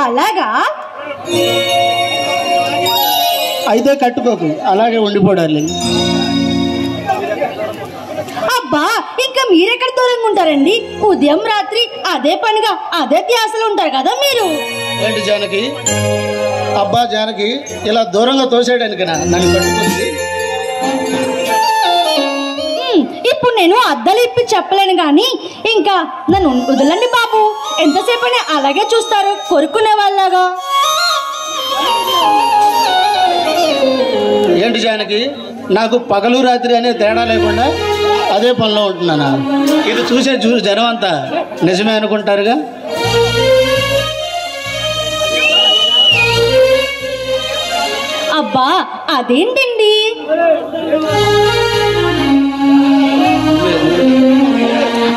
అలాగా? అయితే కట్టుకోకు, అలాగే ఉండిపోడాలి. అబ్బా, ఇంకా మీరెక్కడ దూరంగా ఉంటారండి? ఉదయం రాత్రి అదే పనిగా అదే ధ్యాసలో ఉంటారు కదా మీరు. ఏంటి జానకి? అబ్బా జానకి, ఇలా దూరంగా తోసేయడానికి నన్ను కట్టుకుంది. ఇప్పుడు నేను అద్దలు ఇప్పి చెప్పలేను కానీ ఇంకా నన్ను వదలండి బాబు. ఎంతసేపు అని అలాగే చూస్తారు కొరుక్కునే వాళ్ళగా. ఏంటి జానకి, నాకు పగలు రాత్రి అనే తేడా లేకుండా అదే పనిలో ఉంటున్నానా? ఇది చూసే జనం అంతా నిజమే అనుకుంటారుగా. అబ్బా అదేంటండి?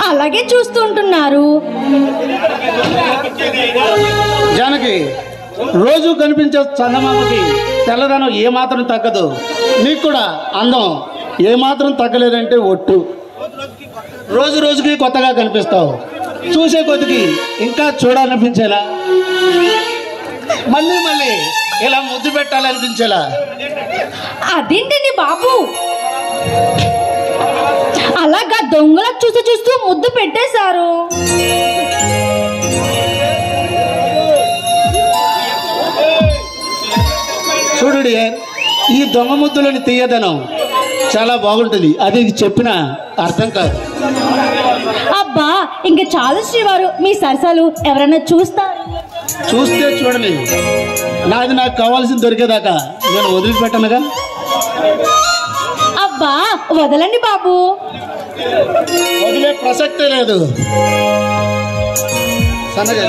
అలాగే చూస్తుంటున్నారు. జానకి, రోజు కనిపించే చందమామకి తెల్లదనం ఏమాత్రం తగ్గదు. నీకు కూడా అందం ఏమాత్రం తగ్గలేదంటే ఒట్టు. రోజు రోజుకి కొత్తగా కనిపిస్తావు. చూసే కొద్దికి ఇంకా చూడాలనిపించేలా, మళ్ళీ మళ్ళీ ఇలా ముద్దు పెట్టాలనిపించేలా. అదేంటండి బాబు? అలాగా దొంగల చూస్తూ చూస్తూ ముద్దు పెట్టేశారు. చూడు డియర్, ఈ దొంగ ముద్దులోని తీయదనం చాలా బాగుంటుంది. అది చెప్పిన అర్థం కాదు. అబ్బా ఇంకా చాలు శ్రీవారు, మీ సరసాలు ఎవరైనా చూస్తారు. చూస్తే చూడని, నాది నాకు కావాల్సింది దొరికేదాకా నేను వదిలిపెట్టనుగా. అబ్బా వదలండి బాబు. వదిలే ప్రసక్తే లేదు. సన్నగా